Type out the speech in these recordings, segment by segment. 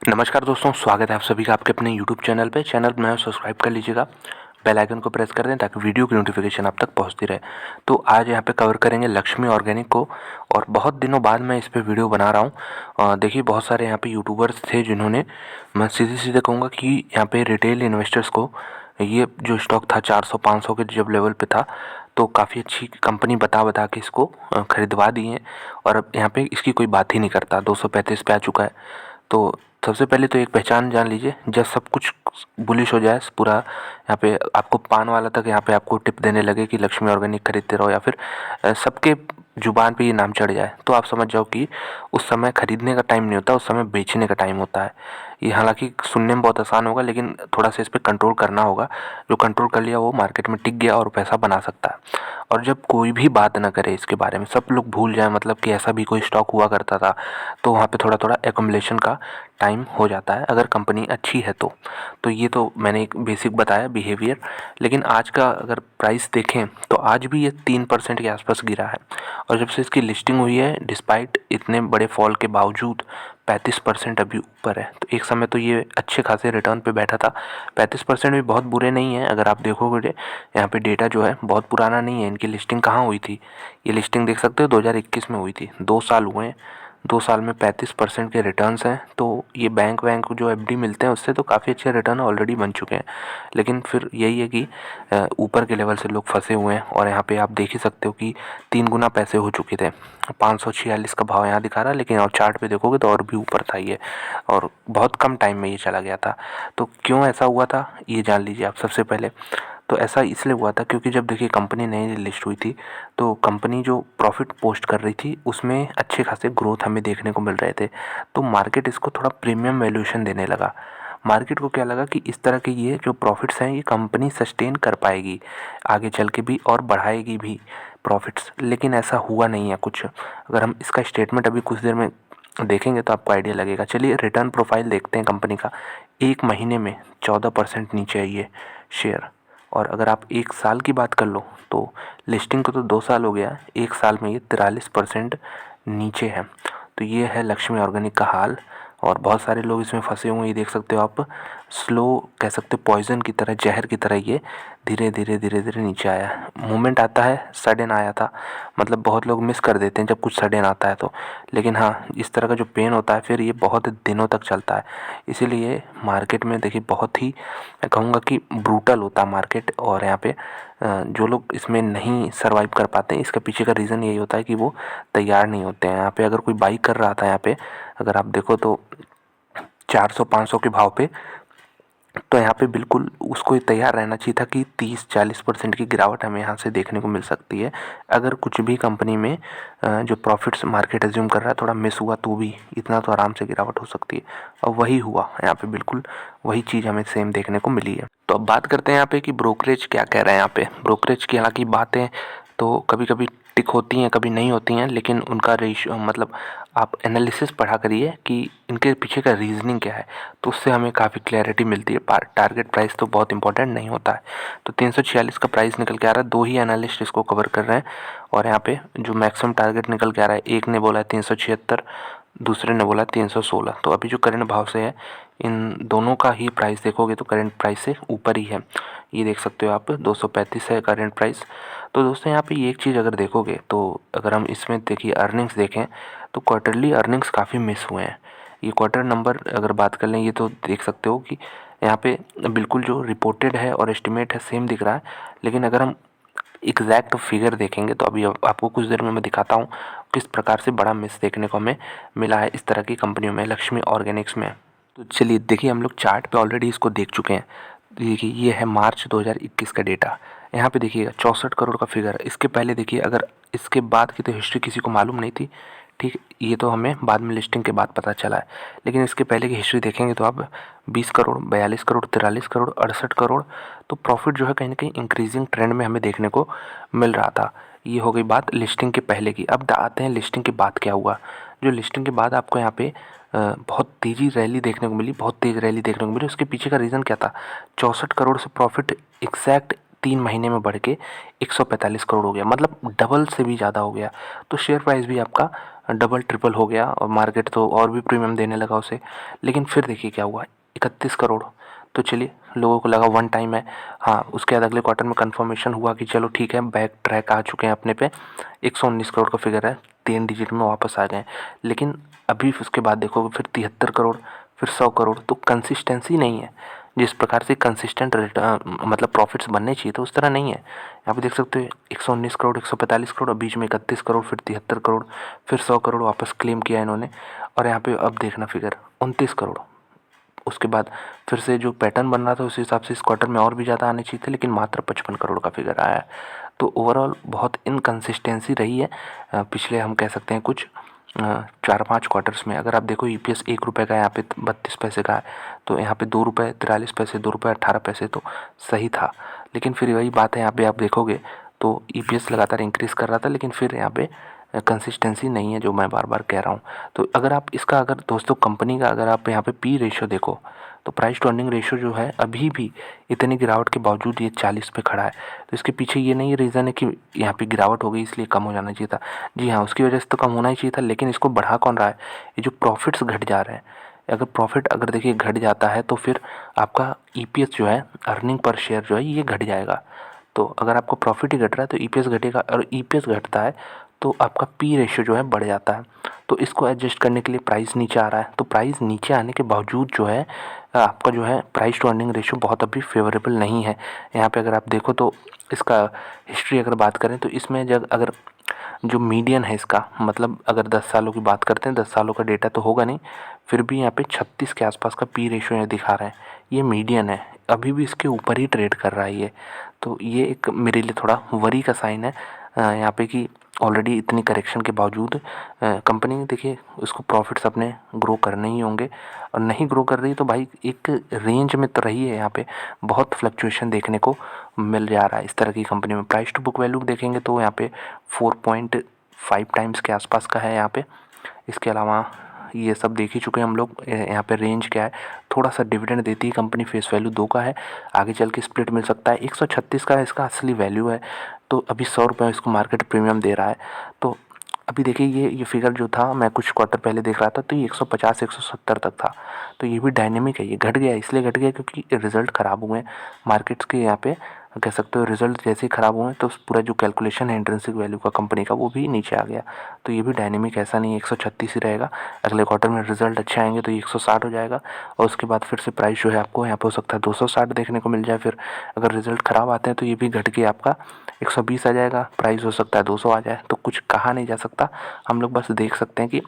नमस्कार दोस्तों, स्वागत है आप सभी का आपके अपने यूट्यूब चैनल पे। चैनल में सब्सक्राइब कर लीजिएगा, बेल आइकन को प्रेस कर दें ताकि वीडियो की नोटिफिकेशन आप तक पहुंचती रहे। तो आज यहाँ पे कवर करेंगे लक्ष्मी ऑर्गेनिक को, और बहुत दिनों बाद मैं इस पे वीडियो बना रहा हूँ। देखिए, बहुत सारे यहाँ पे यूट्यूबर्स थे जिन्होंने, मैं सीधे सीधे कहूँगा कि यहाँ पे रिटेल इन्वेस्टर्स को ये जो स्टॉक था 400-500 के जब लेवल पे था, तो काफ़ी अच्छी कंपनी बता बता के इसको खरीदवा दी है, और अब यहाँ पे इसकी कोई बात ही नहीं करता। 235 पे आ चुका है। तो सबसे पहले तो एक पहचान जान लीजिए, जब सब कुछ बुलिश हो जाए पूरा, यहाँ पे आपको पान वाला तक यहाँ पे आपको टिप देने लगे कि लक्ष्मी ऑर्गेनिक खरीदते रहो, या फिर सबके जुबान पे ये नाम चढ़ जाए, तो आप समझ जाओ कि उस समय खरीदने का टाइम नहीं होता, उस समय बेचने का टाइम होता है। ये हालांकि सुनने में बहुत आसान होगा, लेकिन थोड़ा सा इस पर कंट्रोल करना होगा। जो कंट्रोल कर लिया वो मार्केट में टिक गया और पैसा बना सकता है। और जब कोई भी बात ना करे इसके बारे में, सब लोग भूल जाए मतलब कि ऐसा भी कोई स्टॉक हुआ करता था, तो वहाँ पे थोड़ा थोड़ा एक्युमुलेशन का टाइम हो जाता है, अगर कंपनी अच्छी है तो ये तो मैंने एक बेसिक बताया बिहेवियर। लेकिन आज का अगर प्राइस देखें तो आज भी ये 3% के आसपास गिरा है, और जब से इसकी लिस्टिंग हुई है, डिस्पाइट इतने बड़े फॉल के बावजूद 35% अभी ऊपर है। तो एक समय तो ये अच्छे खासे रिटर्न पे बैठा था। 35% भी बहुत बुरे नहीं है। अगर आप देखोगे यहाँ पे डेटा जो है बहुत पुराना नहीं है। इनकी लिस्टिंग कहाँ हुई थी, ये लिस्टिंग देख सकते हो 2021 में हुई थी। 2 साल हुए हैं, 2 साल में 35% के रिटर्न्स हैं। तो ये बैंक वैंक जो एफडी मिलते हैं उससे तो काफ़ी अच्छे रिटर्न ऑलरेडी बन चुके हैं। लेकिन फिर यही है कि ऊपर के लेवल से लोग फंसे हुए हैं, और यहाँ पे आप देख ही सकते हो कि 3 गुना पैसे हो चुके थे। 546 का भाव यहाँ दिखा रहा है, लेकिन और चार्ट पे देखोगे तो और भी ऊपर था ये, और बहुत कम टाइम में ये चला गया था। तो क्यों ऐसा हुआ था ये जान लीजिए आप सबसे पहले। तो ऐसा इसलिए हुआ था क्योंकि जब देखिए कंपनी नई लिस्ट हुई थी, तो कंपनी जो प्रॉफिट पोस्ट कर रही थी उसमें अच्छे खासे ग्रोथ हमें देखने को मिल रहे थे। तो मार्केट इसको थोड़ा प्रीमियम वैल्यूएशन देने लगा। मार्केट को क्या लगा कि इस तरह के ये जो प्रॉफिट्स हैं ये कंपनी सस्टेन कर पाएगी आगे चल के भी, और बढ़ाएगी भी प्रॉफिट्स। लेकिन ऐसा हुआ नहीं है कुछ। अगर हम इसका स्टेटमेंट अभी कुछ देर में देखेंगे तो आपको आइडिया लगेगा। चलिए रिटर्न प्रोफाइल देखते हैं कंपनी का। एक महीने में 14% नीचे है ये शेयर, और अगर आप एक साल की बात कर लो तो लिस्टिंग को तो 2 साल हो गया, एक साल में ये 43% नीचे है। तो ये है लक्ष्मी ऑर्गेनिक का हाल, और बहुत सारे लोग इसमें फंसे हुए हैं। ये देख सकते हो आप, स्लो कह सकते हो, पॉइजन की तरह, जहर की तरह ये धीरे धीरे धीरे धीरे नीचे आया है। मूवमेंट आता है, सडन आया था, मतलब बहुत लोग मिस कर देते हैं जब कुछ सडन आता है तो। लेकिन हाँ, इस तरह का जो पेन होता है फिर ये बहुत दिनों तक चलता है। इसीलिए मार्केट में देखिए बहुत ही, मैं कहूँगा कि ब्रूटल होता है मार्केट। और यहाँ पे जो लोग इसमें नहीं सर्वाइव कर पाते हैं, इसका पीछे का रीज़न यही होता है कि वो तैयार नहीं होते हैं। यहाँ पे अगर कोई बाई कर रहा था, यहाँ पे अगर आप देखो तो 400-500 के भाव पे, तो यहाँ पे बिल्कुल उसको तैयार रहना चाहिए था कि 30-40% की गिरावट हमें यहाँ से देखने को मिल सकती है। अगर कुछ भी कंपनी में जो प्रॉफिट्स मार्केट एज्यूम कर रहा है थोड़ा मिस हुआ तो भी इतना तो आराम से गिरावट हो सकती है, और वही हुआ यहाँ पे। बिल्कुल वही चीज़ हमें सेम देखने को मिली है। तो अब बात करते हैं यहाँ पे कि ब्रोकरेज क्या कह रहे हैं। यहाँ पे ब्रोकरेज की हालांकि बातें तो कभी कभी टिक होती हैं, कभी नहीं होती हैं, लेकिन उनका रेशियो मतलब आप एनालिसिस पढ़ा करिए कि इनके पीछे का रीज़निंग क्या है, तो उससे हमें काफ़ी क्लैरिटी मिलती है। टारगेट प्राइस तो बहुत इंपॉर्टेंट नहीं होता है। तो 346 का प्राइस निकल के आ रहा है। 2 ही एनालिस्ट इसको कवर कर रहे हैं, और यहाँ पे जो मैक्सिमम टारगेट निकल के आ रहा है, एक ने बोला है 376, दूसरे ने बोला 316। तो अभी जो करंट भाव से है, इन दोनों का ही प्राइस देखोगे तो करंट प्राइस से ऊपर ही है। ये देख सकते हो आप, 235 है करंट प्राइस। तो दोस्तों यहाँ पे ये एक चीज़ अगर देखोगे तो, अगर हम इसमें देखिए अर्निंग्स देखें तो क्वार्टरली अर्निंग्स काफ़ी मिस हुए हैं। ये क्वार्टर नंबर अगर बात कर लें, ये तो देख सकते हो कि यहाँ पे बिल्कुल जो रिपोर्टेड है और एस्टिमेट है सेम दिख रहा है। लेकिन अगर हम एग्जैक्ट फिगर देखेंगे तो अभी आपको कुछ देर में मैं दिखाता हूँ किस प्रकार से बड़ा मिस देखने को हमें मिला है इस तरह की कंपनियों में, लक्ष्मी ऑर्गेनिक्स में। तो चलिए देखिए, हम लोग चार्ट पे ऑलरेडी इसको देख चुके हैं। देखिए ये है मार्च 2021 का डेटा। यहाँ पे देखिएगा 64 करोड़ का फिगर है। इसके पहले देखिए, अगर इसके बाद की तो हिस्ट्री किसी को मालूम नहीं थी, ठीक, ये तो हमें बाद में लिस्टिंग के बाद पता चला है। लेकिन इसके पहले की हिस्ट्री देखेंगे तो आप 20 करोड़, 42 करोड़, 43 करोड़, 68 करोड़। तो प्रॉफिट जो है कहीं ना कहीं इंक्रीजिंग ट्रेंड में हमें देखने को मिल रहा था। ये हो गई बात लिस्टिंग के पहले की। अब आते हैं लिस्टिंग के बाद क्या हुआ। जो लिस्टिंग के बाद आपको यहाँ पे बहुत तेज़ी रैली देखने को मिली, बहुत तेज़ रैली देखने को मिली। उसके पीछे का रीज़न क्या था? 64 करोड़ से प्रॉफिट एग्जैक्ट 3 महीने में बढ़ के 145 करोड़ हो गया, मतलब डबल से भी ज़्यादा हो गया। तो शेयर प्राइस भी आपका डबल ट्रिपल हो गया और मार्केट तो और भी प्रीमियम देने लगा उसे। लेकिन फिर देखिए क्या हुआ, 31 करोड़। तो चलिए, लोगों को लगा वन टाइम है। हाँ, उसके बाद अगले क्वार्टर में कन्फर्मेशन हुआ कि चलो ठीक है, बैक ट्रैक आ चुके हैं अपने पे, 119 करोड़ का फिगर है, 3 डिजिट में वापस आ गए। लेकिन अभी उसके बाद देखोगे फिर 73 करोड़, फिर 100 करोड़। तो कंसिस्टेंसी नहीं है। जिस प्रकार से कंसिस्टेंट मतलब प्रॉफिट्स बनने चाहिए तो उस तरह नहीं है। यहाँ पे देख सकते हो 119 करोड़, 145 करोड़, और बीच में 31 करोड़, फिर 73 करोड़, फिर 100 करोड़ वापस क्लेम किया इन्होंने। और यहाँ पे अब देखना फिगर 29 करोड़। उसके बाद फिर से जो पैटर्न बन रहा था उस हिसाब से इस क्वार्टर में और भी ज़्यादा आने चाहिए थे, लेकिन मात्र 55 करोड़ का फिगर आया है। तो ओवरऑल बहुत इनकंसिस्टेंसी रही है पिछले, हम कह सकते हैं कुछ 4-5 क्वार्टर्स में। अगर आप देखो EPS 1 रुपये का, यहाँ पे 32 पैसे का है, तो यहाँ पे 2 रुपये 43 पैसे, 2 रुपये 18 पैसे, तो सही था। लेकिन फिर वही बात है, यहाँ पे आप देखोगे तो EPS लगातार इंक्रीज़ कर रहा था, लेकिन फिर यहाँ पे कंसिस्टेंसी नहीं है, जो मैं बार बार कह रहा हूँ। तो अगर आप इसका, अगर दोस्तों कंपनी का अगर आप यहाँ पे P रेशियो देखो, तो प्राइस टू अर्निंग रेशियो जो है अभी भी इतनी गिरावट के बावजूद ये 40 पे खड़ा है। तो इसके पीछे ये नहीं रीज़न है कि यहाँ पे गिरावट हो गई इसलिए कम हो जाना चाहिए था। जी हाँ, उसकी वजह से तो कम होना ही चाहिए था, लेकिन इसको बढ़ा कौन रहा है? ये जो प्रॉफिट्स घट जा रहे हैं। अगर प्रॉफिट अगर देखिए घट जाता है तो फिर आपका EPS जो है, अर्निंग पर शेयर जो है, ये घट जाएगा। तो अगर आपको प्रॉफिट ही घट रहा है तो EPS घटेगा, और EPS घटता है तो आपका P रेशियो जो है बढ़ जाता है। तो इसको एडजस्ट करने के लिए प्राइस नीचे आ रहा है। तो प्राइस नीचे आने के बावजूद जो है आपका जो है प्राइस टू अर्निंग रेशियो बहुत अभी फेवरेबल नहीं है। यहाँ पे अगर आप देखो तो इसका हिस्ट्री अगर बात करें तो इसमें जब अगर जो मीडियन है इसका, मतलब अगर 10 सालों की बात करते हैं, 10 सालों का डेटा तो होगा नहीं, फिर भी यहाँ पे 36 के आसपास का P रेशियो यहाँ दिखा रहा है। ये मीडियन है, अभी भी इसके ऊपर ही ट्रेड कर रहा है ये। तो ये एक मेरे लिए थोड़ा वरी का साइन है यहाँ पे कि ऑलरेडी इतनी करेक्शन के बावजूद कंपनी, देखिए उसको प्रॉफिट्स अपने ग्रो करने ही होंगे, और नहीं ग्रो कर रही तो भाई एक रेंज में तो रही है। यहाँ पे बहुत फ्लक्चुएशन देखने को मिल जा रहा है इस तरह की कंपनी में। प्राइस टू बुक वैल्यू देखेंगे तो यहाँ पे 4.5 टाइम्स के आसपास का है यहाँ पे। इसके अलावा ये सब देख ही चुके हैं हम लोग। यहाँ पे रेंज क्या है, थोड़ा सा डिविडेंड देती है कंपनी, फेस वैल्यू 2 का है, आगे चल के स्प्लिट मिल सकता है। 136 का इसका असली वैल्यू है, तो अभी 100 रुपये इसको मार्केट प्रीमियम दे रहा है। तो अभी देखिए ये फिगर जो था, मैं कुछ क्वार्टर पहले देख रहा था, तो ये 150 170 तक था। तो ये भी डायनेमिक है, ये घट गया, इसलिए घट गया क्योंकि रिजल्ट ख़राब हुए हैं मार्केट्स के। यहाँ पे कह सकते हो रिजल्ट जैसे ही ख़राब हुए तो पूरा जो कैलकुलेशन है इंट्रिंसिक वैल्यू का कंपनी का, वो भी नीचे आ गया। तो ये भी डायनेमिक, ऐसा नहीं 136 ही रहेगा। अगले क्वार्टर में रिजल्ट अच्छे आएंगे तो ये 160 हो जाएगा, और उसके बाद फिर से प्राइस जो है आपको यहाँ पे हो सकता है 260 देखने को मिल जाए। फिर अगर रिजल्ट ख़राब आते हैं तो ये भी घट के आपका 120 आ जाएगा, प्राइस हो सकता है 200 आ जाए। तो कुछ कहा नहीं जा सकता, हम लोग बस देख सकते हैं कि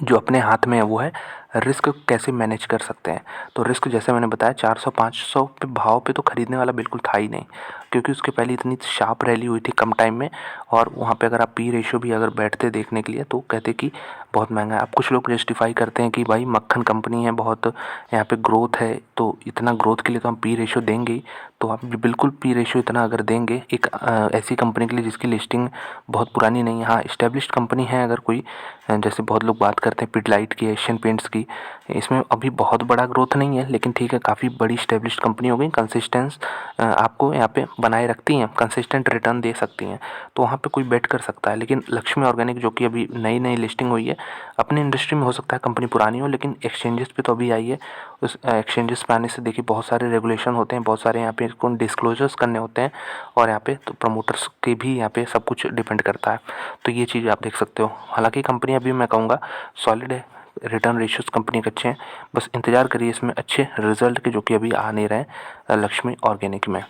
जो अपने हाथ में है वो है रिस्क कैसे मैनेज कर सकते हैं। तो रिस्क जैसे मैंने बताया 400-500 पे भाव पे तो ख़रीदने वाला बिल्कुल था ही नहीं, क्योंकि उसके पहले इतनी शार्प रैली हुई थी कम टाइम में। और वहाँ पे अगर आप P रेशियो भी अगर बैठते देखने के लिए तो कहते कि बहुत महंगा है। अब कुछ लोग जस्टिफाई करते हैं कि भाई मक्खन कंपनी है, बहुत यहाँ पे ग्रोथ है, तो इतना ग्रोथ के लिए तो हम P रेशियो देंगे ही। तो आप बिल्कुल P रेशियो इतना अगर देंगे एक ऐसी कंपनी के लिए जिसकी लिस्टिंग बहुत पुरानी नहीं है, हाँ इस्टेब्लिश्ड कंपनी है अगर कोई, जैसे बहुत लोग बात करते हैं पिडलाइट की, एशियन पेंट्स की, इसमें अभी बहुत बड़ा ग्रोथ नहीं है, लेकिन ठीक है काफ़ी बड़ी इस्टेब्लिश्ड कंपनी हो गई, कंसिस्टेंस आपको यहाँ पे बनाए रखती हैं, कंसिस्टेंट रिटर्न दे सकती हैं, तो वहाँ पे कोई बेट कर सकता है। लेकिन लक्ष्मी ऑर्गेनिक जो कि अभी नई नई लिस्टिंग हुई है अपनी इंडस्ट्री में, हो सकता है कंपनी पुरानी हो लेकिन एक्सचेंजेस पे तो अभी आई है। उस एक्सचेंजेस पे आने से देखिए बहुत सारे रेगुलेशन होते हैं, बहुत सारे यहाँ पे इसको डिस्क्लोजर्स करने होते हैं, और यहाँ पे तो प्रमोटर्स के भी यहाँ पे सब कुछ डिपेंड करता है। तो ये चीज़ आप देख सकते हो। हालांकि कंपनी अभी मैं कहूँगा सॉलिड है, रिटर्न रेशियोज कंपनी के अच्छे हैं, बस इंतज़ार करिए इसमें अच्छे रिजल्ट के, जो कि अभी आ नहीं रहे हैं लक्ष्मी ऑर्गेनिक में।